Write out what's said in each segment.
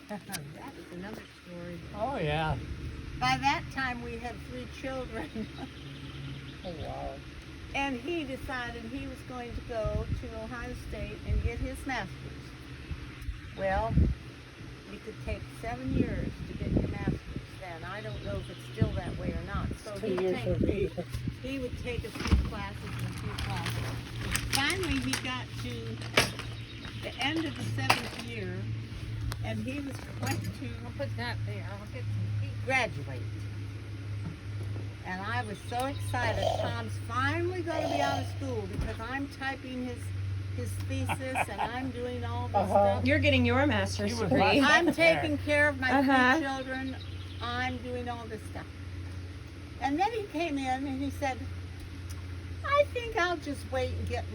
That is another story. Oh, yeah. By that time, we had 3 children. Oh, wow. And he decided he was going to go to Ohio State and get his master's. Well, you could take 7 years to get your master's then. I don't know if it's still that way or not. So 2 years for me. he would take a few classes and a few classes. Finally, he got to the end of the 7th year, and he was going to I'll put that there. I'll get some heat. graduate. And I was so excited. Tom's finally going to be out of school because I'm typing his thesis and I'm doing all this stuff. You're getting your master's He was degree. my- I'm taking care of my Uh-huh. 3 children. I'm doing all this stuff. And then he came in and he said, I think I'll just wait and get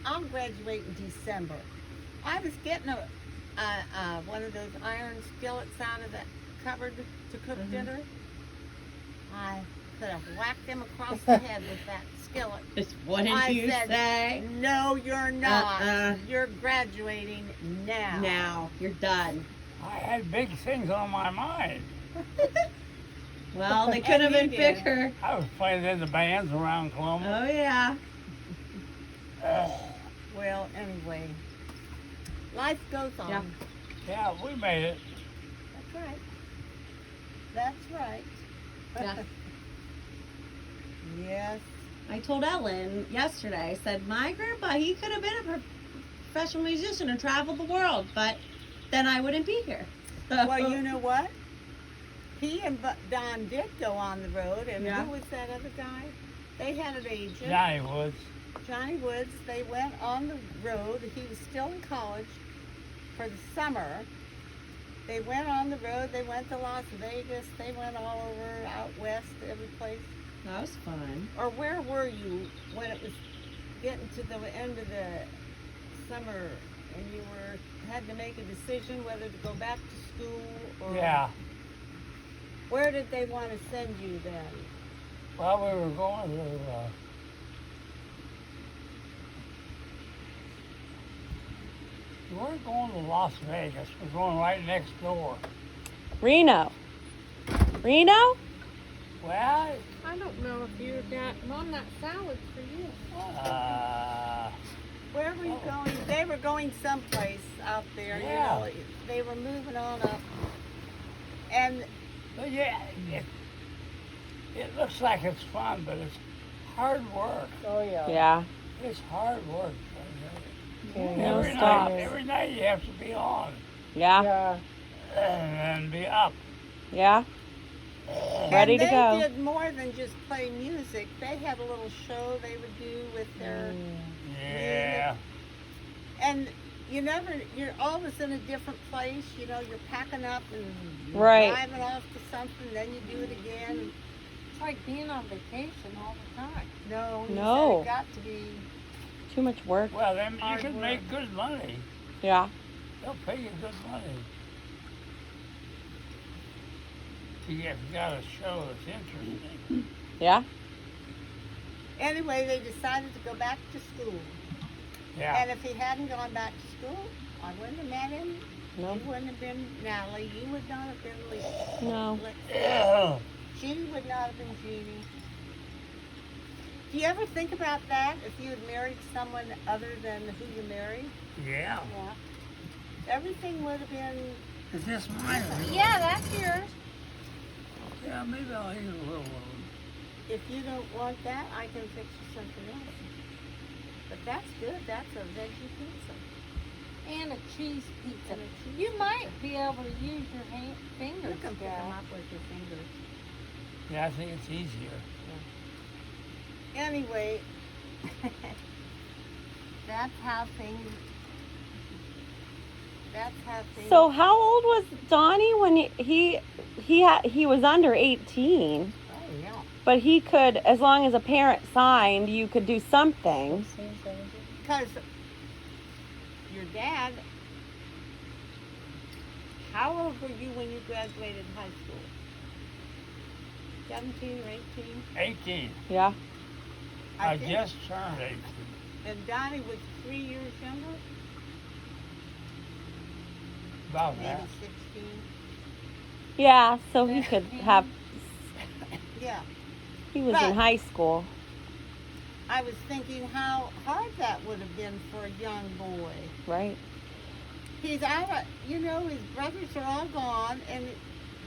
I'll graduate in December. I was getting one of those iron skillets out of the cupboard to cook dinner. I could have whacked him across the head with that skillet. What did I you said, say? No, you're not. Uh-uh. You're graduating now. Now, you're done. I had big things on my mind. Well, they could have And been you did. bigger. I was playing in the bands around Columbus. Oh, yeah. Well, anyway, life goes on. Yeah. Yeah, we made it. That's right. That's right. Yeah. Yes. I told Ellen yesterday, I said, my grandpa, he could have been a professional musician and traveled the world, but then I wouldn't be here. Well, you know what? He and Don did go on the road, and Yeah. who was that other guy? They had an agent. Johnny Woods. Johnny Woods. They went on the road. He was still in college for the summer. They went on the road. They went to Las Vegas. They went all over, out west, every place. That was fun. Or where were you when it was getting to the end of the summer and you had to make a decision whether to go back to school or Yeah. where did they want to send you then? Well, we were going to, we weren't going to Las Vegas. We're going right next door. Reno. Reno? Well, I don't know if you got Mom that salad for you. Where were you going? They were going someplace out there. Yeah. You know, they were moving on up. And but yeah, it looks like it's fun, but it's hard work. oh yeah. Yeah. It's hard work. No Every stops. night, every night you have to be on Yeah. and be up. Yeah. Ready and to go. They did more than just play music. They had a little show they would do with their Yeah. and you're always in a different place, you know, you're packing up and Right. driving off to something, then you do it again. It's like being on vacation all the time. No, he No. said it got to be Too much work. Well, then you Hard can work. make good money. Yeah. They'll pay you good money. If you got a show that's interesting. Yeah. anyway, they decided to go back to school. Yeah. And if he hadn't gone back to school, I wouldn't have met him. No. You wouldn't have been Natalie. You would not have been Lisa. No. Yeah. Jeannie would not have been Jeannie. Do you ever think about that? If you had married someone other than who you married? Yeah. Yeah. Everything would have been. Is this mine? Yeah, that's yours. Yeah, maybe I'll eat a little of it. If you don't want that, I can fix you something else. But that's good. That's a veggie pizza. And a cheese pizza. And a cheese You might be able to use your fingers, You can pick them Gal. up with your fingers. Yeah, I think it's easier. Anyway, that's how things. That's how things. So how old was Donnie when he was under 18, Oh yeah. but he could, as long as a parent signed, you could do something. Because your dad. How old were you when you graduated high school? 17 or 18? 18. Yeah. I think- just turned 18. And Donnie was 3 years younger. About maybe that. 16. Yeah, so he could have. Yeah. He was But- in high school. I was thinking how hard that would have been for a young boy. Right. He's out of, his brothers are all gone, and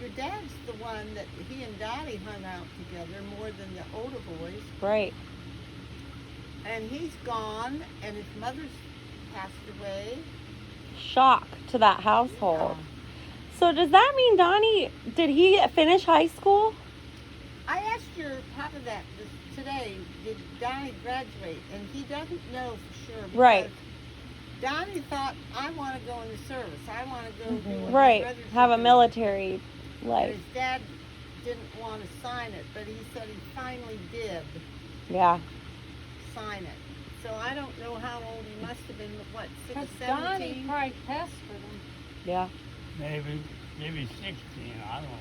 your dad's the one that he and Dottie hung out together more than the older boys. Right. And he's gone, and his mother's passed away. Shock to that household. So does that mean Donnie? Did he finish high school? I asked your papa that today. Did Donnie graduate? And he doesn't know for sure. Because Right. Donnie thought, I want to go in the service. I want to go do what my Right. brothers Have are a doing." military And life. his dad didn't want to sign it, but he said he finally did Yeah. sign it. So I don't know how old he must have been. What, 6, Because Donnie 17? probably pestered him. Yeah. Maybe 16. I don't know.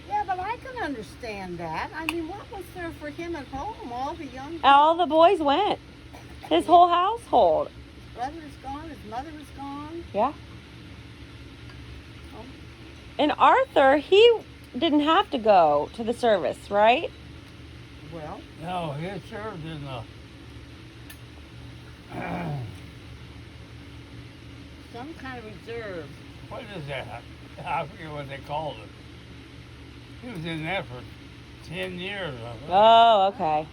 Yeah, but I can understand that. I mean, what was there for him at home? All the young All the boys went. His whole household. his brother was gone. His mother was gone. Yeah. Oh. And Arthur, he didn't have to go to the service, right? Well, No, he served in the. some kind of reserve. What is that? I forget what they called it. He was in there for 10 years. I think. Oh, okay.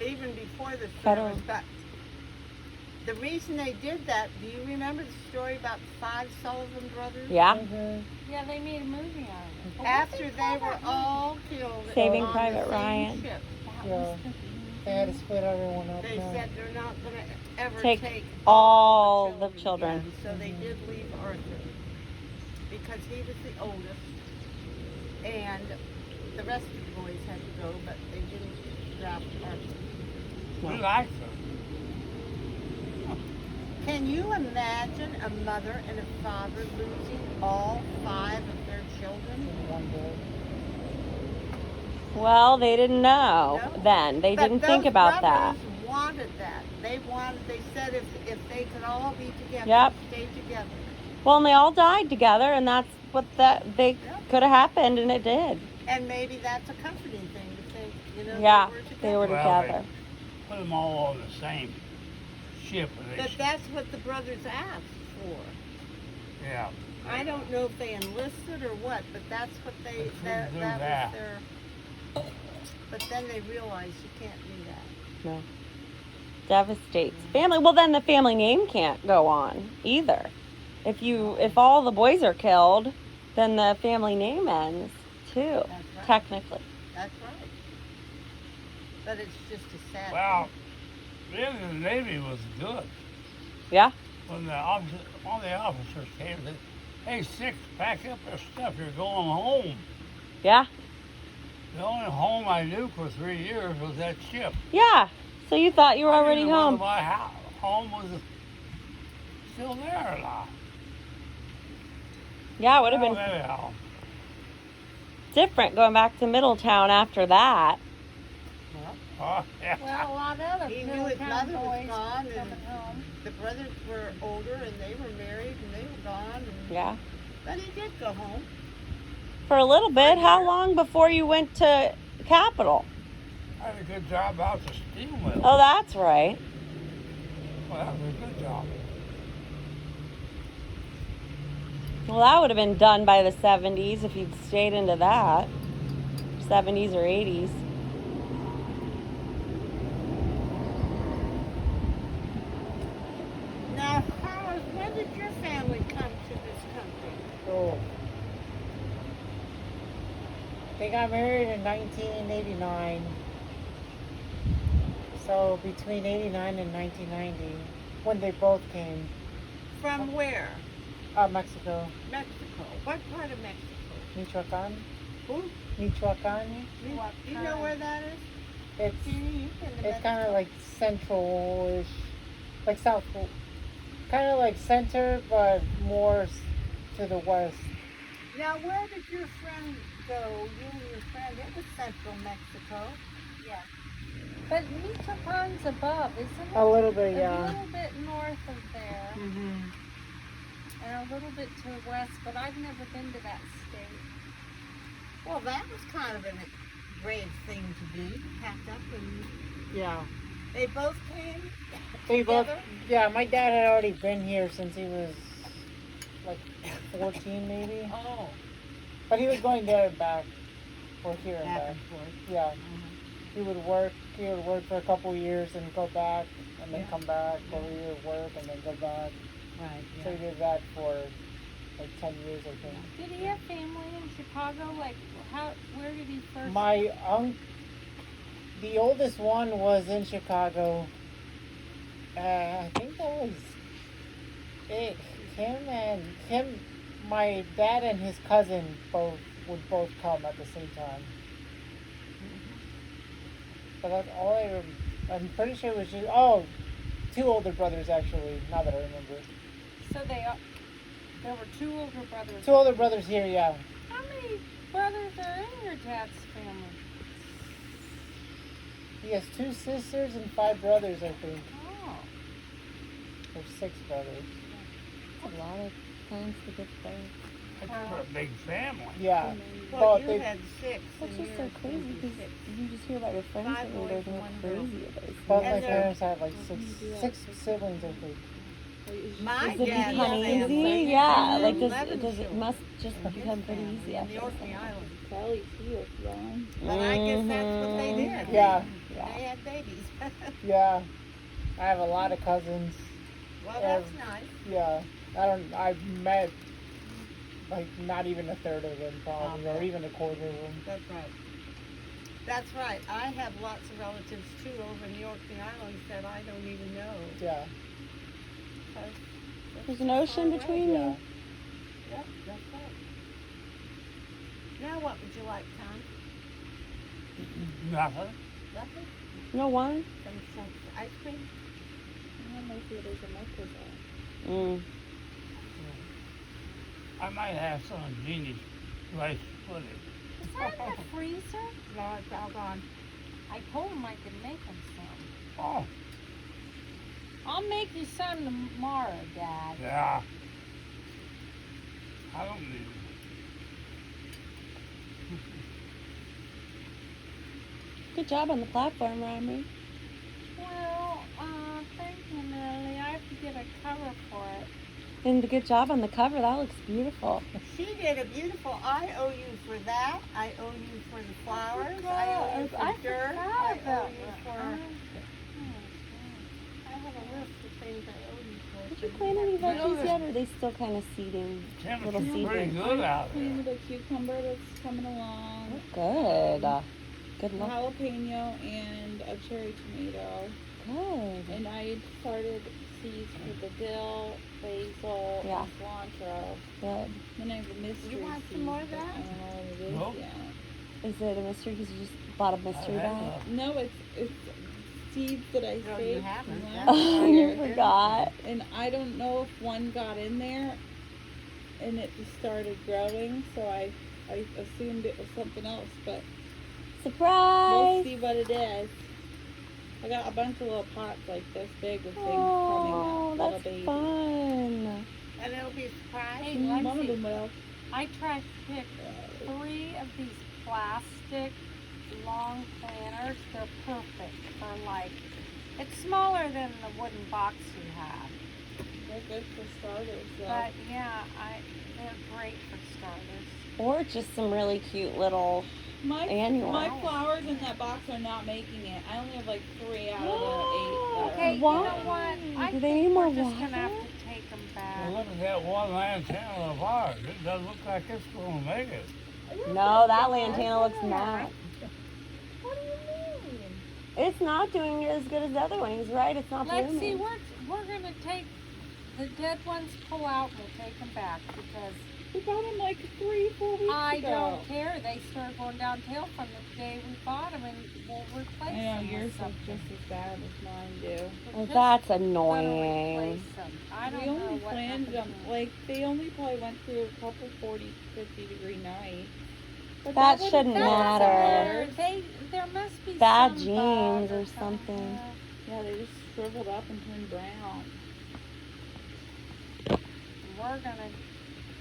Even before the Federal. service. But the reason they did that, do you remember the story about the 5 Sullivan brothers? Yeah. Yeah, they made a movie out of it. What After was they called were that all killed Saving on the Private same Ryan. ship. movie? That Yeah. was the They had to split everyone up They now. said they're not going to ever Take take all the children. again. So they did leave Arthur because he was the oldest, and the rest of the boys had to go, but they didn't draft Arthur. We liked her. Can you imagine a mother and a father losing all 5 of their children? One day. Well, they didn't know No. then. They But didn't think those about that. brothers wanted that. They said if they could all be together, Yep. stay together. Well, and they all died together, and that's what they Yep. could have happened, and it did. And maybe that's a comforting thing to think, Yeah, they were together. they were Well, together. Put them all on the same ship. And they But that's what the brothers asked for. yeah. I don't know if they enlisted or what, but that's what They they, couldn't that do was that. their, but then they realized you can't do that. No. Devastates family. Well, then the family name can't go on either. If all the boys are killed, then the family name ends too. That's right. Technically. That's right. But it's just a sad Well, being in the Navy was good. Yeah. When all the officers came and said, hey, Six, pack up your stuff. You're going home. Yeah. The only home I knew for 3 years was that ship. Yeah. So you thought you were I already didn't know home. whether my home was still there or not. Yeah, it would have Well, been anyhow, different going back to Middletown after that. oh, yeah. Well, a lot of other He knew his Middletown mother was boys gone, and coming home. The brothers were older and they were married and they were gone. And, Yeah. But he did go home. For a little bit. For a How year. long before you went to Capitol? I had a good job out the steel mill. Oh, that's right. Well, that was a good job. Well, that would have been done by the 70s if you'd stayed into that. 70s or 80s. Now, Howard, when did your family come to this country? Oh. They got married in 1989. So between 89 and 1990, when they both came, From where? Mexico, Mexico. What part of Mexico? Michoacan, Who? Michoacan. Do you know where that is? It's Jeannie, you've been to it's Mexico. kind of like central-ish, like south, kind of like center, but more to the west. Now, where did your friend go? You and your friend, it was central Mexico. Yeah. But Michoacan's above, isn't it? A little bit, A yeah. little bit north of there. Mm-hmm. And Yeah, a little bit to the west, but I've never been to that state. Well, that was kind of a brave thing to do. Packed up and Yeah. they both came They both. together. Yeah, my dad had already been here since he was like 14, maybe. Oh, But he was going there and back, or here and back back. and forth. Yeah. He would work. He would work for a couple years and go back, and then Yeah. come back, or he would work and then go back. Right. So he did that for like 10 years, I think. Did he have family in Chicago? Like, where did he first? My the oldest one was in Chicago. I think that was it. Him, my dad and his cousin would both come at the same time. But that's all I remember. I'm pretty sure it was just two older brothers actually. Now that I remember, So there were two older brothers. two older brothers here. Yeah, How many brothers are in your dad's family? he has 2 sisters and 5 brothers, I think, Oh, or 6 brothers. That's a lot of times to get there. That's for a big family. Yeah. Well, Well, you they- had 6. That's and just so yours crazy would be because 6. you just hear about your friends 5 and boys those and how 1 girl. crazy it is. Both And my they're- parents had like six siblings, I think. My Does it dad become had easy? family. Yeah, like 11 does it children. must just become pretty easy in after the a Orkney certain- Islands. Kelly too, if young. But I guess that's what they Mhm. did. Yeah. Yeah. They had babies. Yeah. I have a lot of cousins. Well, that's nice. Yeah. I've met like not even a third of them probably, or even a quarter of them. That's right. That's right. I have lots of relatives too over in the Orkney Islands that I don't even know. Yeah. There's an ocean between Yeah. you. Yep, that's right. Now what would you like, Tom? Nothing. Nothing? No wine? Some ice cream? I don't know if there's a microphone. Mm. I might have some of Jeannie's rice pudding. Is that in the freezer? No, it's all gone. I told him I could make him some. Oh, I'll make you some tomorrow, Dad. yeah. I don't need it. Good job on the platform, Rami. Well, thank you, Lily. I have to get a cover for it. And good job on the cover. That looks beautiful. She did a beautiful. I owe you for that. I owe you for the flowers. I owe you for I dirt. forgot I owe about you that. for. I have a list of things I owe you for. Did you plant any veggies yet, or are they still kind of seeding? Little Temperature's seed pretty thing. good out there. Planted a cucumber that's coming along, Good. Good a luck. jalapeno, and a cherry tomato. Good. And I had started seeds for the dill, basil, Yeah. and cilantro. Good. Then I have a mystery You want some seed, more of but that? I don't know what it is Nope. yet. Is it a mystery because you just bought a mystery I bag? have No, it's seeds that I No, you saved haven't. from That's last Oh, year. you forgot. And I don't know if one got in there and it just started growing, so I assumed it was something else, but we'll Surprise! see what it is. I got a bunch of little pots like this big with things Oh, coming out, little that's babies. fun. And it'll be a surprise. Hey, One of Lexi, them will. I tried to pick 3 of these plastic long planters. They're perfect for like, it's smaller than the wooden box you have. They're good for starters, though. But yeah, they're great for starters. Or just some really cute little My annual. my flowers in that box are not making it. I only have like 3 out of the 8. that are- Okay, Why? you know what? I Do they think need more we're just gonna have water? to take them Well, back. look at that one lantana of ours. It doesn't look like it's gonna make it. No, that lantana looks mad. What do you mean? It's not doing as good as the other one. He's right. It's not Let's see, blooming. we're gonna take the dead ones, pull out, and we'll take them back because We bought them like 3-4 weeks I ago. don't care. They started going downhill from the day we bought them, and we'll replace I know them yours with is something. just as bad as mine do. We're Oh, just that's gonna annoying. replace them. I don't We know only what planted happened them, to like, they only probably went through a couple 40, 50 degree nights. But That wouldn't shouldn't count. matter. There must be Bad some bug genes or something. Yeah, they just shriveled up and turned brown. we're gonna